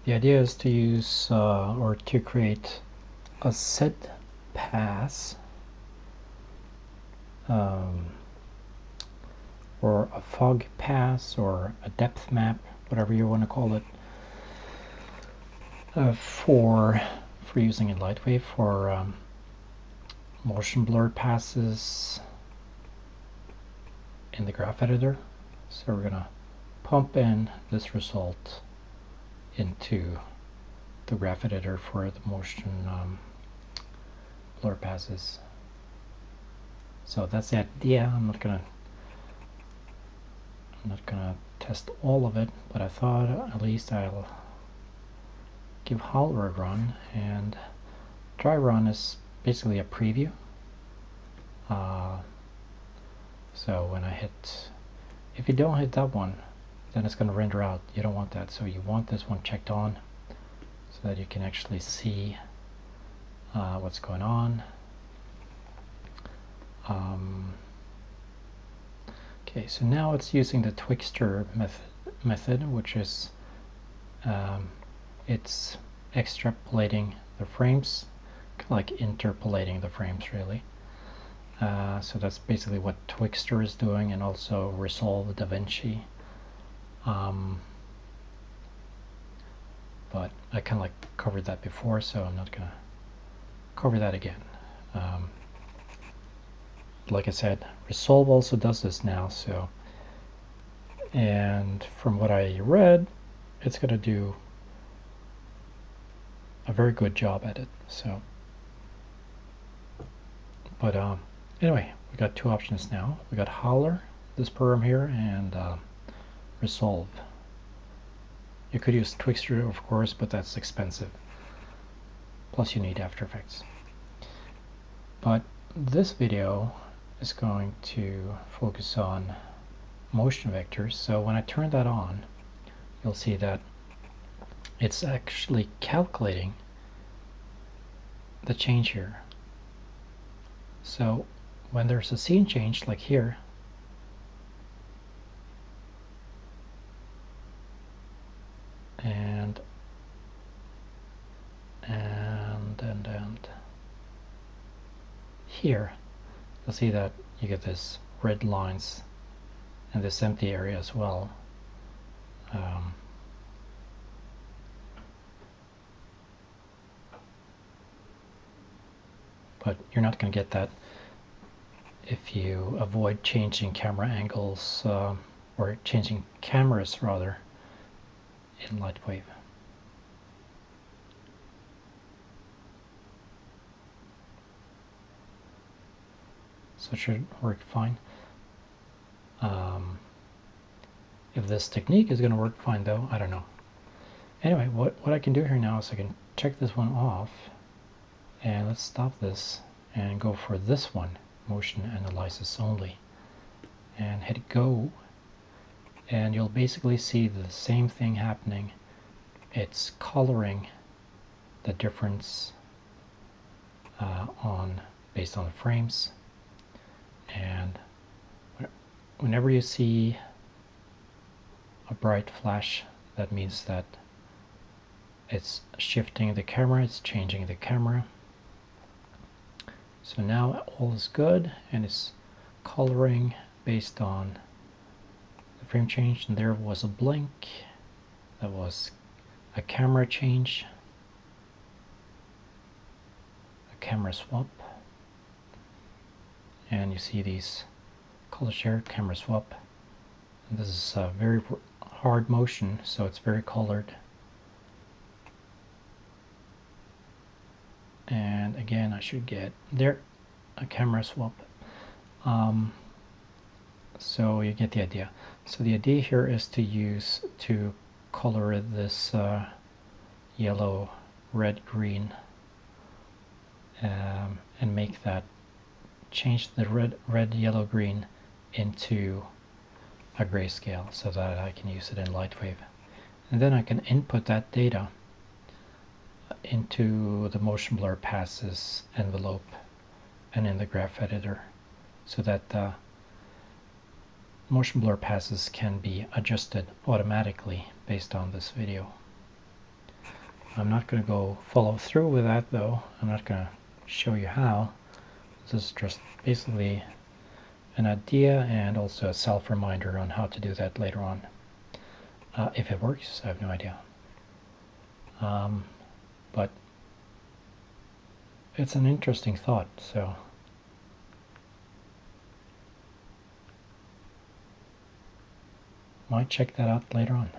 The idea is to use or to create a set pass or a fog pass or a depth map, whatever you want to call it, for using in LightWave for motion blur passes in the graph editor. So we're going to pump in this result into the graph editor for the motion blur passes. So that's the idea. I'm not gonna test all of it, but I thought at least I'll give Howler a run, and dry run is basically a preview. So when I hit, if you don't hit that one, then it's going to render out. You don't want that, so you want this one checked on so that you can actually see what's going on. Okay, so now it's using the Twixtor method, which is it's extrapolating the frames, kind of like interpolating the frames really. So that's basically what Twixtor is doing, and also Resolve DaVinci. But I kind of like covered that before, so I'm not going to cover that again. Like I said, Resolve also does this now, so, and from what I read, it's going to do a very good job at it. So, but anyway, we got two options now. We got Howler, this program here, and Resolve. You could use Twixtor, of course, but that's expensive. Plus you need After Effects. But this video is going to focus on motion vectors. So when I turn that on, you'll see that it's actually calculating the change here. So when there's a scene change, like here, and here, you'll see that you get this red lines and this empty area as well. But you're not going to get that if you avoid changing camera angles, or changing cameras rather, in LightWave. So it should work fine. If this technique is going to work fine though, I don't know. Anyway, what I can do here now is I can check this one off, and let's stop this and go for this one, motion analysis only, and hit go, and you'll basically see the same thing happening. It's coloring the difference based on the frames, and whenever you see a bright flash, that means that it's shifting the camera, it's changing the camera. So now all is good, and it's coloring based on the frame change, and there was a blink, that was a camera change, a camera swap, and you see these color share, camera swap. And this is a very hard motion, so it's very colored. And again, I should get there a camera swap. So you get the idea. So the idea here is to color this yellow, red, green, and make that, change the red, yellow, green into a grayscale so that I can use it in LightWave. And then I can input that data into the motion blur passes envelope and in the graph editor, so that the motion blur passes can be adjusted automatically based on this video. I'm not going to go follow through with that though. I'm not going to show you how. This is just basically an idea and also a self-reminder on how to do that later on. If it works, I have no idea. But it's an interesting thought, so might check that out later on.